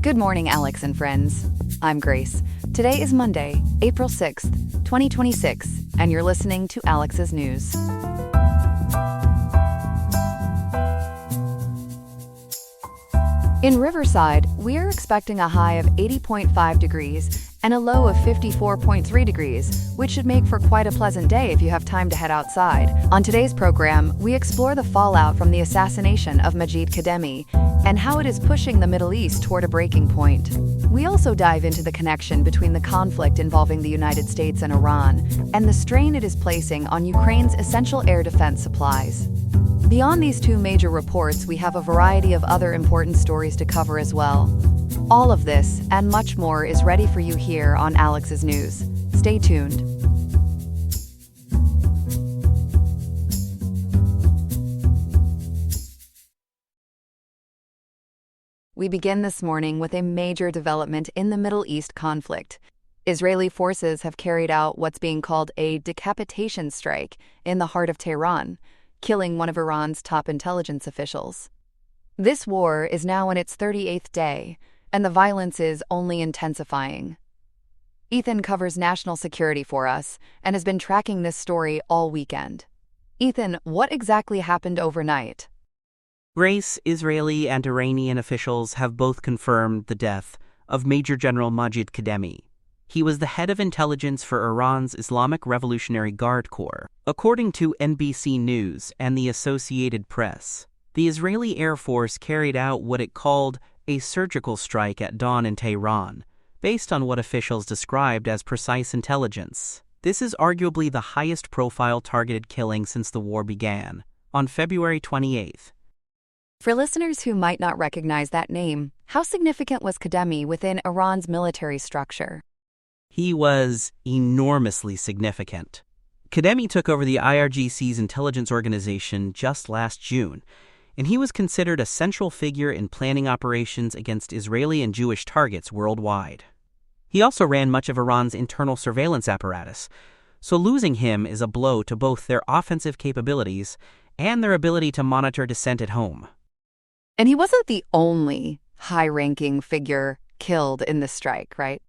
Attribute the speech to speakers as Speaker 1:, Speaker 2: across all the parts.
Speaker 1: Good morning, Alex and friends. I'm Grace. Today is Monday, April 6th, 2026, and you're listening to Alex's News. In Riverside, we're expecting a high of 80.5 degrees and a low of 54.3 degrees, which should make for quite a pleasant day if you have time to head outside. On today's program, we explore the fallout from the assassination of Majid Khademi and how it is pushing the Middle East toward a breaking point. We also dive into the connection between the conflict involving the United States and Iran and the strain it is placing on Ukraine's essential air defense supplies. Beyond these two major reports, we have a variety of other important stories to cover as well. All of this and much more is ready for you here on Alex's News. Stay tuned. We begin this morning with a major development in the Middle East conflict. Israeli forces have carried out what's being called a decapitation strike in the heart of Tehran, killing one of Iran's top intelligence officials. This war is now in its 38th day, and the violence is only intensifying. Ethan covers national security for us and has been tracking this story all weekend. Ethan, what exactly happened overnight?
Speaker 2: Grace, Israeli and Iranian officials have both confirmed the death of Major General Majid Khademi. He was the head of intelligence for Iran's Islamic Revolutionary Guard Corps. According to NBC News and the Associated Press, the Israeli Air Force carried out what it called a surgical strike at dawn in Tehran, based on what officials described as precise intelligence. This is arguably the highest profile targeted killing since the war began, on February 28th.
Speaker 1: For listeners who might not recognize that name, how significant was Khademi within Iran's military structure?
Speaker 2: He was enormously significant. Khademi took over the IRGC's intelligence organization just last June, and he was considered a central figure in planning operations against Israeli and Jewish targets worldwide. He also ran much of Iran's internal surveillance apparatus, so losing him is a blow to both their offensive capabilities and their ability to monitor dissent at home.
Speaker 1: And he wasn't the only high-ranking figure killed in this strike, right?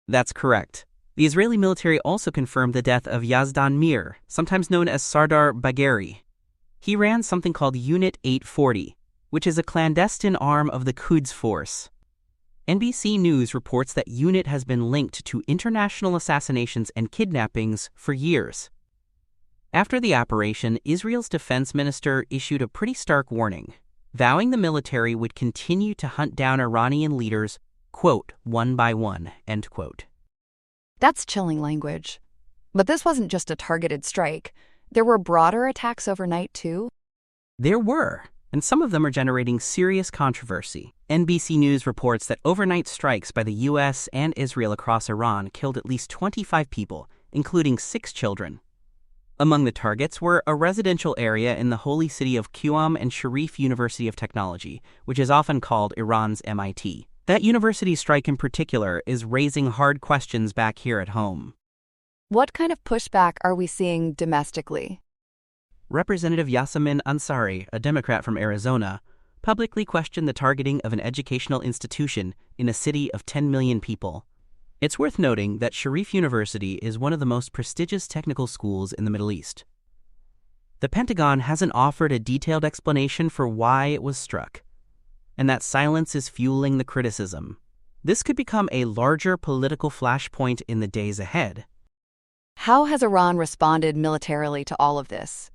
Speaker 2: That's correct. The Israeli military also confirmed the death of Yazdan Mir, sometimes known as Sardar Bagheri. He ran something called Unit 840, which is a clandestine arm of the Quds Force. NBC News reports that unit has been linked to international assassinations and kidnappings for years. After the operation, Israel's defense minister issued a pretty stark warning, vowing the military would continue to hunt down Iranian leaders, quote, one by one, end quote.
Speaker 1: That's chilling language. But this wasn't just a targeted strike. There were broader attacks overnight, too?
Speaker 2: There were, and some of them are generating serious controversy. NBC News reports that overnight strikes by the U.S. and Israel across Iran killed at least 25 people, including 6 children. Among the targets were a residential area in the holy city of Qom and Sharif University of Technology, which is often called Iran's MIT. That university strike in particular is raising hard questions back here at home.
Speaker 1: What kind of pushback are we seeing domestically?
Speaker 2: Representative Yasamin Ansari, a Democrat from Arizona, publicly questioned the targeting of an educational institution in a city of 10 million people. It's worth noting that Sharif University is one of the most prestigious technical schools in the Middle East. The Pentagon hasn't offered a detailed explanation for why it was struck, and that silence is fueling the criticism. This could become a larger political flashpoint in the days ahead.
Speaker 1: How has Iran responded militarily to all of this?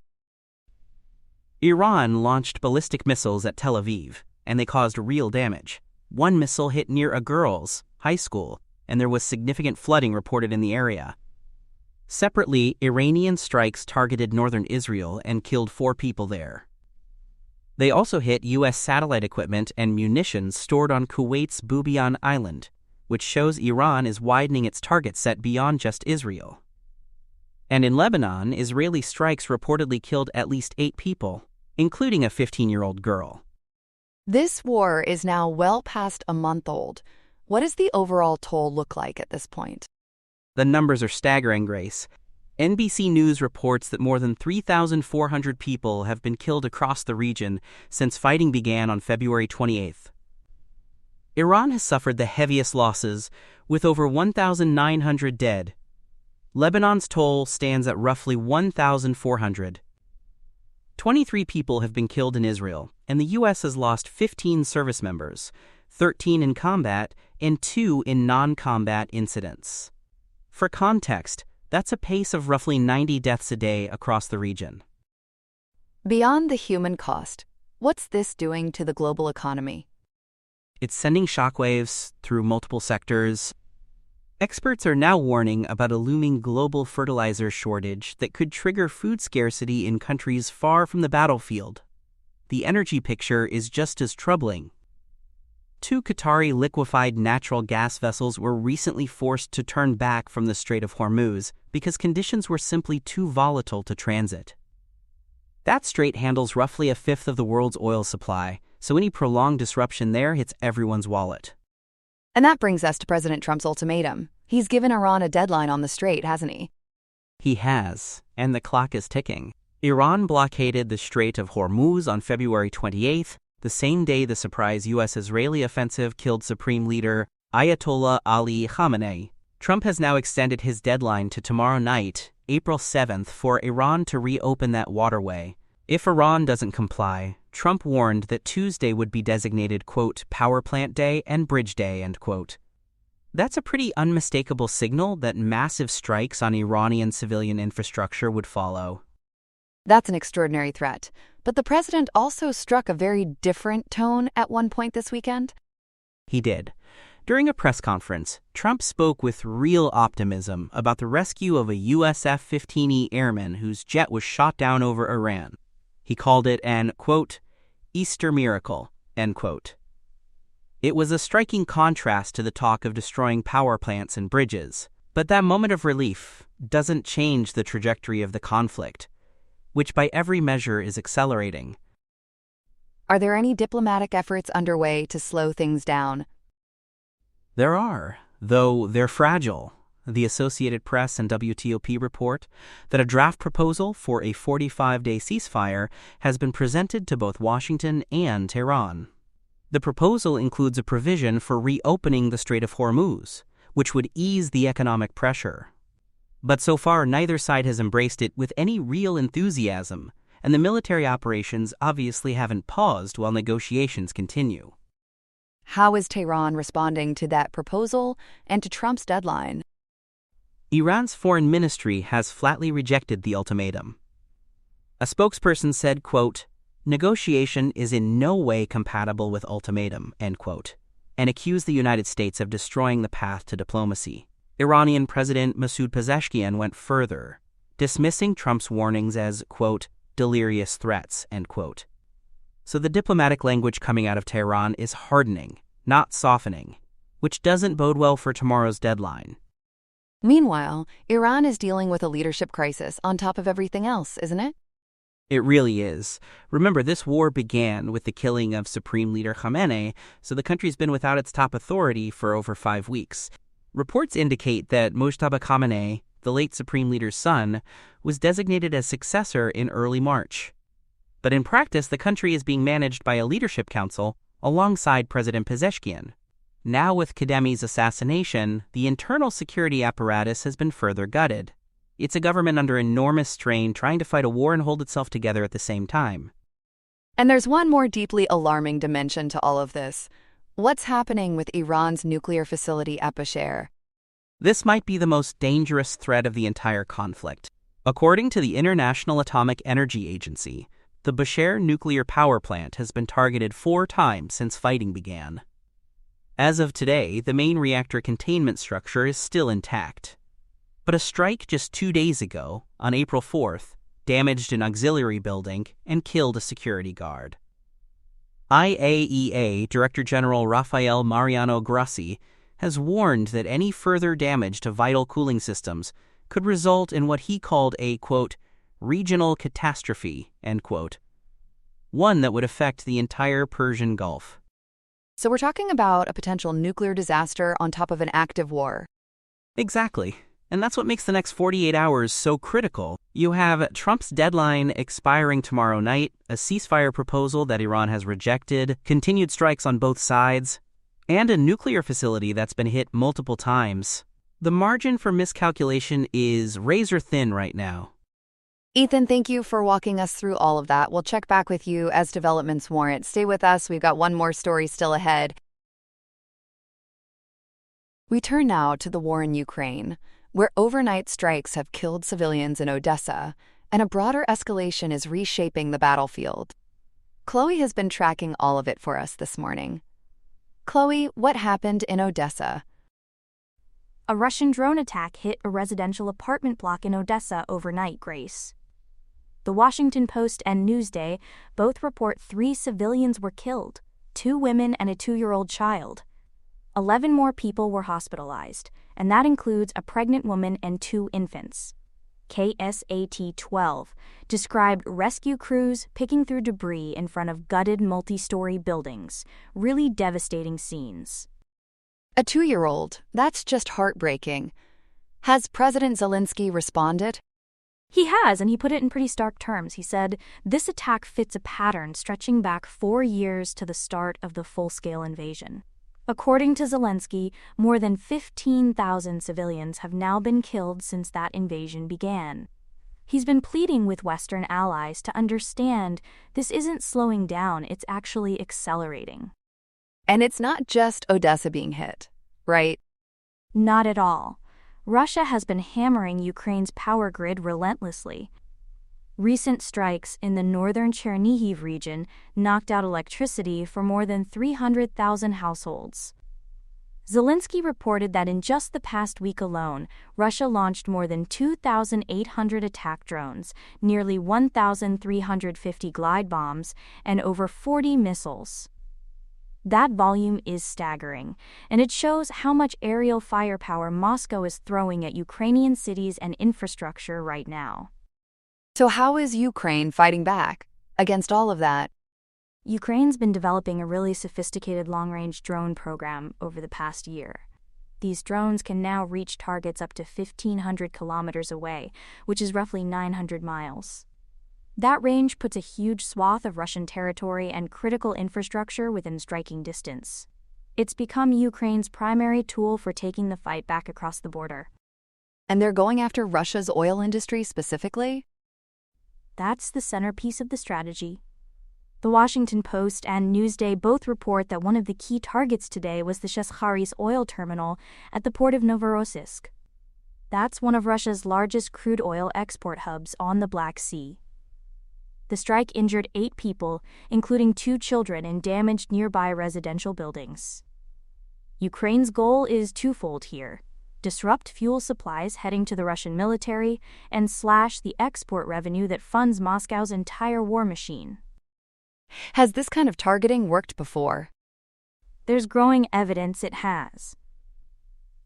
Speaker 2: Iran launched ballistic missiles at Tel Aviv, and they caused real damage. One missile hit near a girls' high school, and there was significant flooding reported in the area. Separately, Iranian strikes targeted northern Israel and killed 4 people there. They also hit U.S. satellite equipment and munitions stored on Kuwait's Bubiyan Island, which shows Iran is widening its target set beyond just Israel. And in Lebanon, Israeli strikes reportedly killed at least 8 people, including a 15-year-old girl.
Speaker 1: This war is now well past a month old. What does the overall toll look like at this point?
Speaker 2: The numbers are staggering, Grace. NBC News reports that more than 3,400 people have been killed across the region since fighting began on February 28th. Iran has suffered the heaviest losses, with over 1,900 dead. Lebanon's toll stands at roughly 1,400. 23 people have been killed in Israel, and the U.S. has lost 15 service members, 13 in combat, and 2 in non-combat incidents. For context, that's a pace of roughly 90 deaths a day across the region.
Speaker 1: Beyond the human cost, what's this doing to the global economy?
Speaker 2: It's sending shockwaves through multiple sectors. Experts are now warning about a looming global fertilizer shortage that could trigger food scarcity in countries far from the battlefield. The energy picture is just as troubling. 2 Qatari liquefied natural gas vessels were recently forced to turn back from the Strait of Hormuz because conditions were simply too volatile to transit. That strait handles roughly a fifth of the world's oil supply, so any prolonged disruption there hits everyone's wallet.
Speaker 1: And that brings us to President Trump's ultimatum. He's given Iran a deadline on the strait, hasn't he?
Speaker 2: He has, and the clock is ticking. Iran blockaded the Strait of Hormuz on February 28th, the same day the surprise U.S.-Israeli offensive killed Supreme Leader Ayatollah Ali Khamenei. Trump has now extended his deadline to tomorrow night, April 7th, for Iran to reopen that waterway. If Iran doesn't comply, Trump warned that Tuesday would be designated, quote, power plant day and bridge day, end quote. That's a pretty unmistakable signal that massive strikes on Iranian civilian infrastructure would follow.
Speaker 1: That's an extraordinary threat. But the president also struck a very different tone at one point this weekend.
Speaker 2: He did. During a press conference, Trump spoke with real optimism about the rescue of a US F-15E airman whose jet was shot down over Iran. He called it an, quote, Easter miracle, end quote. It was a striking contrast to the talk of destroying power plants and bridges. But that moment of relief doesn't change the trajectory of the conflict, which by every measure is accelerating.
Speaker 1: Are there any diplomatic efforts underway to slow things down?
Speaker 2: There are, though they're fragile. The Associated Press and WTOP report that a draft proposal for a 45-day ceasefire has been presented to both Washington and Tehran. The proposal includes a provision for reopening the Strait of Hormuz, which would ease the economic pressure. But so far, neither side has embraced it with any real enthusiasm, and the military operations obviously haven't paused while negotiations continue.
Speaker 1: How is Tehran responding to that proposal and to Trump's deadline?
Speaker 2: Iran's foreign ministry has flatly rejected the ultimatum. A spokesperson said, quote, negotiation is in no way compatible with ultimatum, end quote, and accused the United States of destroying the path to diplomacy. Iranian President Majid Khademi went further, dismissing Trump's warnings as, quote, delirious threats, end quote. So the diplomatic language coming out of Tehran is hardening, not softening, which doesn't bode well for tomorrow's deadline.
Speaker 1: Meanwhile, Iran is dealing with a leadership crisis on top of everything else, isn't it?
Speaker 2: It really is. Remember, this war began with the killing of Supreme Leader Khamenei, so the country's been without its top authority for over 5 weeks. Reports indicate that Mojtaba Khamenei, the late Supreme Leader's son, was designated as successor in early March. But in practice, the country is being managed by a leadership council alongside President Pezeshkian. Now with Khademi's assassination, the internal security apparatus has been further gutted. It's a government under enormous strain trying to fight a war and hold itself together at the same time.
Speaker 1: And there's one more deeply alarming dimension to all of this. What's happening with Iran's nuclear facility at Bushehr?
Speaker 2: This might be the most dangerous threat of the entire conflict. According to the International Atomic Energy Agency, the Bushehr nuclear power plant has been targeted 4 times since fighting began. As of today, the main reactor containment structure is still intact. But a strike just 2 days ago, on April 4th, damaged an auxiliary building and killed a security guard. IAEA Director General Rafael Mariano Grossi has warned that any further damage to vital cooling systems could result in what he called a, quote, regional catastrophe, end quote, one that would affect the entire Persian Gulf.
Speaker 1: So we're talking about a potential nuclear disaster on top of an active war.
Speaker 2: Exactly. And that's what makes the next 48 hours so critical. You have Trump's deadline expiring tomorrow night, a ceasefire proposal that Iran has rejected, continued strikes on both sides. and a nuclear facility that's been hit multiple times. The margin for miscalculation is razor thin right now.
Speaker 1: Ethan, thank you for walking us through all of that. We'll check back with you as developments warrant. Stay with us. We've got one more story still ahead. We turn now to the war in Ukraine, where overnight strikes have killed civilians in Odessa, and a broader escalation is reshaping the battlefield. Chloe has been tracking all of it for us this morning. Chloe, what happened in Odessa?
Speaker 3: A Russian drone attack hit a residential apartment block in Odessa overnight, Grace. The Washington Post and Newsday both report 3 civilians were killed, 2 women and a 2-year-old child. 11 more people were hospitalized, and that includes a pregnant woman and 2 infants. KSAT-12 described rescue crews picking through debris in front of gutted multi-story buildings. Really devastating scenes.
Speaker 1: A 2-year-old. That's just heartbreaking. Has President Zelensky responded?
Speaker 3: He has, and he put it in pretty stark terms. He said, "This attack fits a pattern stretching back 4 years to the start of the full-scale invasion." According to Zelensky, more than 15,000 civilians have now been killed since that invasion began. He's been pleading with Western allies to understand this isn't slowing down, it's actually accelerating.
Speaker 1: And it's not just Odessa being hit, right?
Speaker 3: Not at all. Russia has been hammering Ukraine's power grid relentlessly. Recent strikes in the northern Chernihiv region knocked out electricity for more than 300,000 households. Zelensky reported that in just the past week alone, Russia launched more than 2,800 attack drones, nearly 1,350 glide bombs, and over 40 missiles. That volume is staggering, and it shows how much aerial firepower Moscow is throwing at Ukrainian cities and infrastructure right now.
Speaker 1: So how is Ukraine fighting back against all of that?
Speaker 3: Ukraine's been developing a really sophisticated long-range drone program over the past year. These drones can now reach targets up to 1,500 kilometers away, which is roughly 900 miles. That range puts a huge swath of Russian territory and critical infrastructure within striking distance. It's become Ukraine's primary tool for taking the fight back across the border.
Speaker 1: And they're going after Russia's oil industry specifically?
Speaker 3: That's the centerpiece of the strategy. The Washington Post and Newsday both report that one of the key targets today was the Shesharis oil terminal at the port of Novorossiysk. That's one of Russia's largest crude oil export hubs on the Black Sea. The strike injured 8 people, including 2 children, and damaged nearby residential buildings. Ukraine's goal is twofold here: disrupt fuel supplies heading to the Russian military and slash the export revenue that funds Moscow's entire war machine.
Speaker 1: Has this kind of targeting worked before?
Speaker 3: There's growing evidence it has.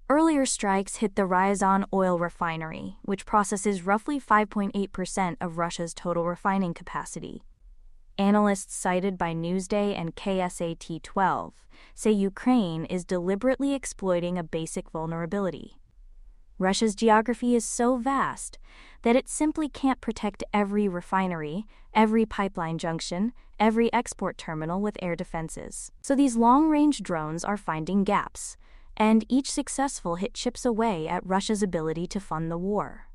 Speaker 3: Earlier strikes hit the Ryazan oil refinery, which processes roughly 5.8% of Russia's total refining capacity. Analysts cited by Newsday and KSAT-12 say Ukraine is deliberately exploiting a basic vulnerability. Russia's geography is so vast that it simply can't protect every refinery, every pipeline junction, every export terminal with air defenses. So these long-range drones are finding gaps, and each successful hit chips away at Russia's ability to fund the war.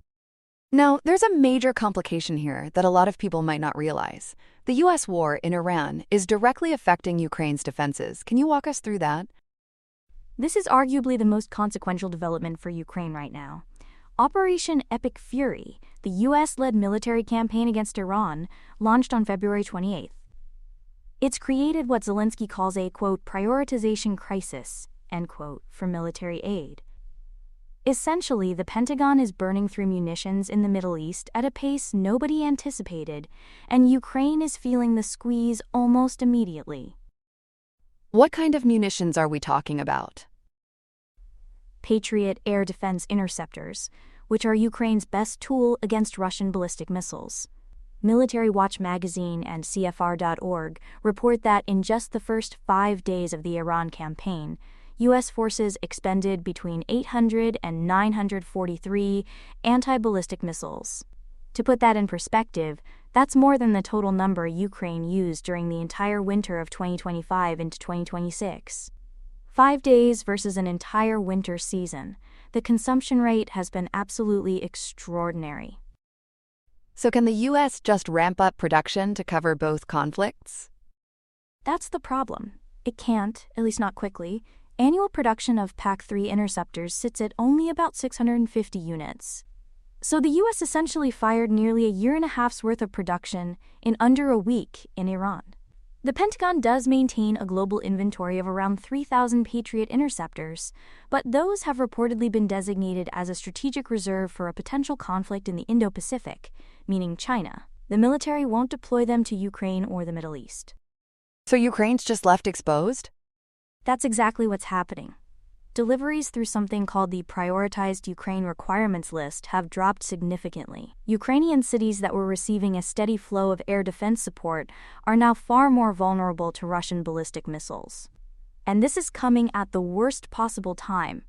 Speaker 1: Now, there's a major complication here that a lot of people might not realize. The U.S. war in Iran is directly affecting Ukraine's defenses. Can you walk us through that?
Speaker 3: This is arguably the most consequential development for Ukraine right now. Operation Epic Fury, the U.S.-led military campaign against Iran, launched on February 28th. It's created what Zelensky calls a, quote, prioritization crisis, end quote, for military aid. Essentially, the Pentagon is burning through munitions in the Middle East at a pace nobody anticipated, and Ukraine is feeling the squeeze almost immediately.
Speaker 1: What kind of munitions are we talking about?
Speaker 3: Patriot air defense interceptors, which are Ukraine's best tool against Russian ballistic missiles. Military Watch magazine and CFR.org report that in just the first 5 days of the Iran campaign, U.S. forces expended between 800 and 943 anti-ballistic missiles. To put that in perspective, that's more than the total number Ukraine used during the entire winter of 2025 into 2026. 5 days versus an entire winter season. The consumption rate has been absolutely extraordinary.
Speaker 1: So can the U.S. just ramp up production to cover both conflicts?
Speaker 3: That's the problem. It can't, at least not quickly. Annual production of PAC-3 interceptors sits at only about 650 units. So the U.S. essentially fired nearly a year and a half's worth of production in under a week in Iran. The Pentagon does maintain a global inventory of around 3,000 Patriot interceptors, but those have reportedly been designated as a strategic reserve for a potential conflict in the Indo-Pacific, meaning China. The military won't deploy them to Ukraine or the Middle East.
Speaker 1: So Ukraine's just left exposed?
Speaker 3: That's exactly what's happening. Deliveries through something called the Prioritized Ukraine Requirements List have dropped significantly. Ukrainian cities that were receiving a steady flow of air defense support are now far more vulnerable to Russian ballistic missiles. And this is coming at the worst possible time.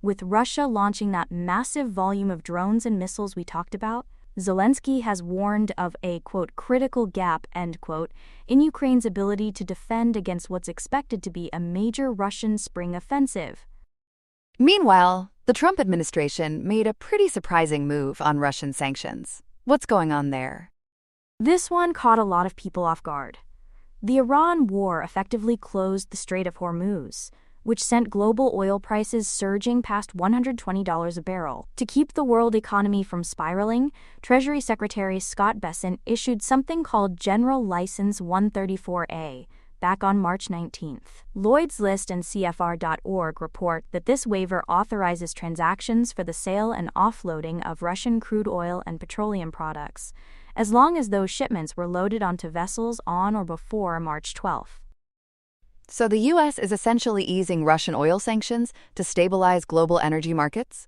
Speaker 3: With Russia launching that massive volume of drones and missiles we talked about, Zelensky has warned of a, quote, critical gap, end quote, in Ukraine's ability to defend against what's expected to be a major Russian spring offensive.
Speaker 1: Meanwhile, the Trump administration made a pretty surprising move on Russian sanctions. What's going on there?
Speaker 3: This one caught a lot of people off guard. The Iran war effectively closed the Strait of Hormuz, which sent global oil prices surging past $120 a barrel. To keep the world economy from spiraling, Treasury Secretary Scott Bessent issued something called General License 134A, back on March 19th. Lloyd's List and CFR.org report that this waiver authorizes transactions for the sale and offloading of Russian crude oil and petroleum products, as long as those shipments were loaded onto vessels on or before March 12th.
Speaker 1: So the U.S. is essentially easing Russian oil sanctions to stabilize global energy markets?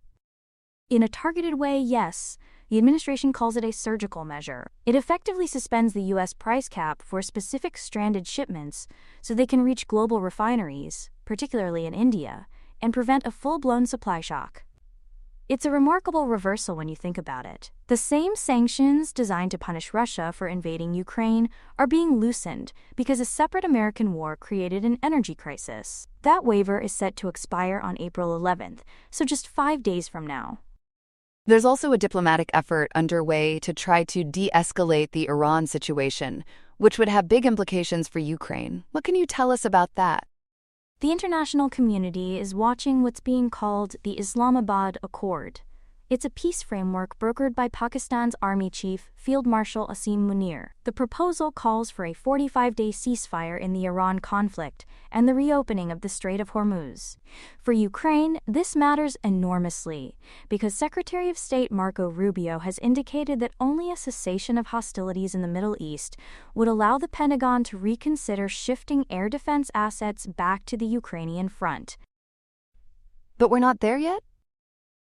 Speaker 3: In a targeted way, yes. The administration calls it a surgical measure. It effectively suspends the U.S. price cap for specific stranded shipments so they can reach global refineries, particularly in India, and prevent a full-blown supply shock. It's a remarkable reversal when you think about it. The same sanctions designed to punish Russia for invading Ukraine are being loosened because a separate American war created an energy crisis. That waiver is set to expire on April 11th, so just 5 days from now.
Speaker 1: There's also a diplomatic effort underway to try to de-escalate the Iran situation, which would have big implications for Ukraine. What can you tell us about that?
Speaker 3: The international community is watching what's being called the Islamabad Accord. It's a peace framework brokered by Pakistan's Army Chief, Field Marshal Asim Munir. The proposal calls for a 45-day ceasefire in the Iran conflict and the reopening of the Strait of Hormuz. For Ukraine, this matters enormously because Secretary of State Marco Rubio has indicated that only a cessation of hostilities in the Middle East would allow the Pentagon to reconsider shifting air defense assets back to the Ukrainian front.
Speaker 1: But we're not there yet?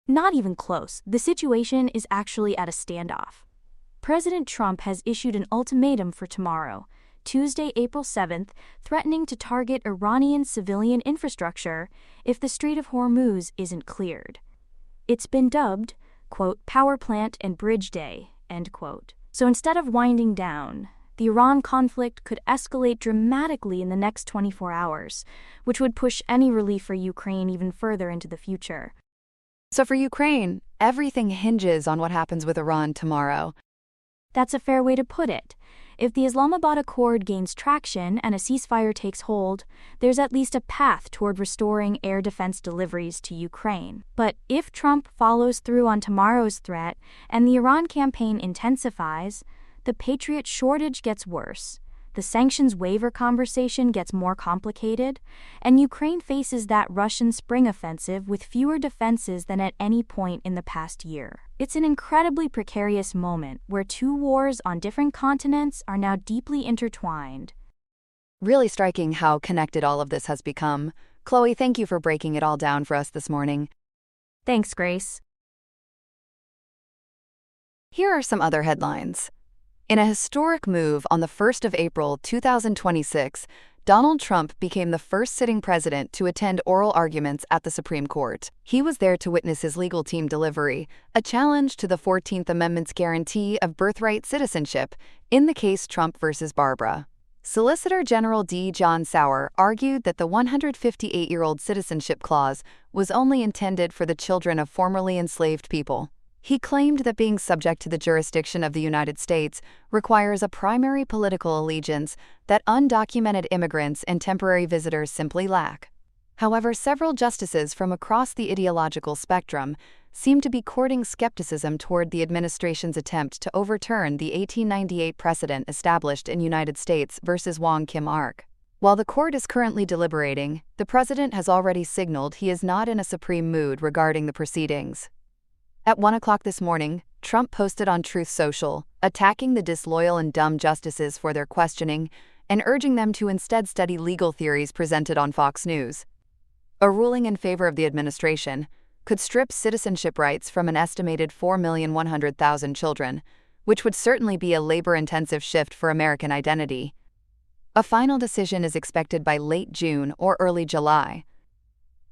Speaker 3: Not even close. The situation is actually at a standoff. President Trump has issued an ultimatum for tomorrow, Tuesday, April 7th, threatening to target Iranian civilian infrastructure if the Strait of Hormuz isn't cleared. It's been dubbed, quote, power plant and bridge day, end quote. So instead of winding down, the Iran conflict could escalate dramatically in the next 24 hours, which would push any relief for Ukraine even further into the future.
Speaker 1: So for Ukraine, everything hinges on what happens with Iran tomorrow.
Speaker 3: That's a fair way to put it. If the Islamabad Accord gains traction and a ceasefire takes hold, there's at least a path toward restoring air defense deliveries to Ukraine. But if Trump follows through on tomorrow's threat and the Iran campaign intensifies, the Patriot shortage gets worse. The sanctions waiver conversation gets more complicated, and Ukraine faces that Russian spring offensive with fewer defenses than at any point in the past year. It's an incredibly precarious moment where two wars on different continents are now deeply intertwined.
Speaker 1: Really striking how connected all of this has become. Chloe, thank you for breaking it all down for us this morning.
Speaker 3: Thanks, Grace.
Speaker 1: Here are some other headlines. In a historic move on the 1st of April 2026, Donald Trump became the first sitting president to attend oral arguments at the Supreme Court. He was there to witness his legal team delivery a challenge to the 14th Amendment's guarantee of birthright citizenship in the case Trump versus Barbara. Solicitor General D. John Sauer argued that the 158-year-old citizenship clause was only intended for the children of formerly enslaved people. He claimed that being subject to the jurisdiction of the United States requires a primary political allegiance that undocumented immigrants and temporary visitors simply lack. However, several justices from across the ideological spectrum seem to be courting skepticism toward the administration's attempt to overturn the 1898 precedent established in United States versus Wong Kim Ark. While the court is currently deliberating, the president has already signaled he is not in a supreme mood regarding the proceedings. At 1 o'clock this morning, Trump posted on Truth Social, attacking the disloyal and dumb justices for their questioning and urging them to instead study legal theories presented on Fox News. A ruling in favor of the administration could strip citizenship rights from an estimated 4,100,000 children, which would certainly be a labor-intensive shift for American identity. A final decision is expected by late June or early July.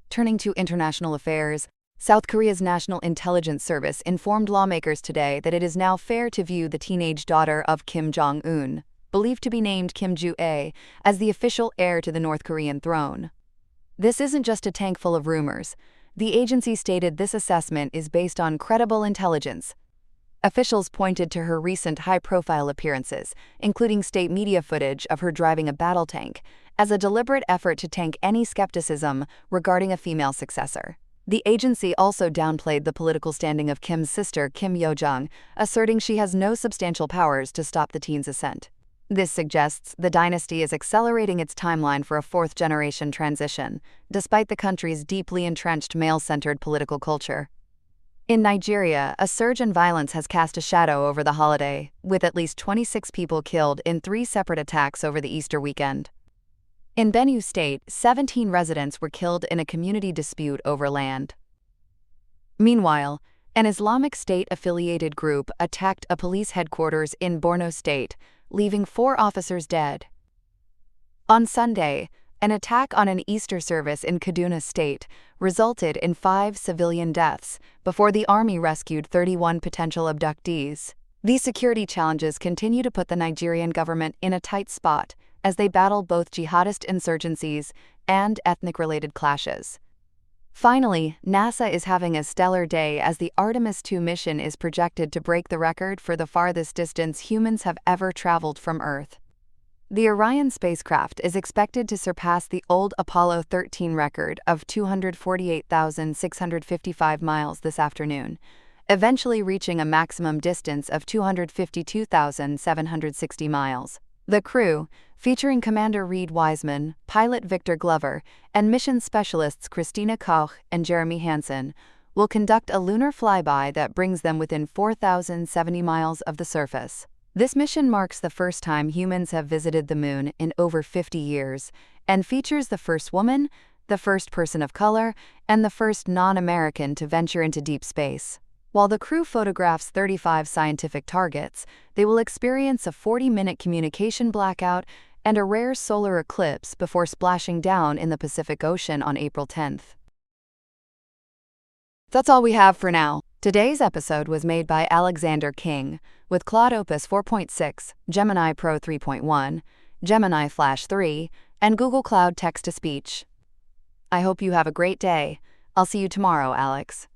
Speaker 1: Turning to international affairs, South Korea's National Intelligence Service informed lawmakers today that it is now fair to view the teenage daughter of Kim Jong-un, believed to be named Kim Ju-ae, as the official heir to the North Korean throne. This isn't just a tank full of rumors. The agency stated this assessment is based on credible intelligence. Officials pointed to her recent high-profile appearances, including state media footage of her driving a battle tank, as a deliberate effort to tank any skepticism regarding a female successor. The agency also downplayed the political standing of Kim's sister, Kim Yo-jong, asserting she has no substantial powers to stop the teen's ascent. This suggests the dynasty is accelerating its timeline for a fourth-generation transition, despite the country's deeply entrenched male-centered political culture. In Nigeria, a surge in violence has cast a shadow over the holiday, with at least 26 people killed in 3 separate attacks over the Easter weekend. In Benue State, 17 residents were killed in a community dispute over land. Meanwhile, an Islamic State-affiliated group attacked a police headquarters in Borno State, leaving 4 officers dead. On Sunday, an attack on an Easter service in Kaduna State resulted in 5 civilian deaths before the army rescued 31 potential abductees. These security challenges continue to put the Nigerian government in a tight spot as they battle both jihadist insurgencies and ethnic-related clashes. Finally, NASA is having a stellar day as the Artemis II mission is projected to break the record for the farthest distance humans have ever traveled from Earth. The Orion spacecraft is expected to surpass the old Apollo 13 record of 248,655 miles this afternoon, eventually reaching a maximum distance of 252,760 miles. The crew, featuring Commander Reed Wiseman, pilot Victor Glover, and mission specialists Christina Koch and Jeremy Hansen, will conduct a lunar flyby that brings them within 4,070 miles of the surface. This mission marks the first time humans have visited the moon in over 50 years and features the first woman, the first person of color, and the first non-American to venture into deep space. While the crew photographs 35 scientific targets, they will experience a 40-minute communication blackout and a rare solar eclipse before splashing down in the Pacific Ocean on April 10th. That's all we have for now. Today's episode was made by Alexander King, with Claude Opus 4.6, Gemini Pro 3.1, Gemini Flash 3, and Google Cloud Text-to-Speech. I hope you have a great day. I'll see you tomorrow, Alex.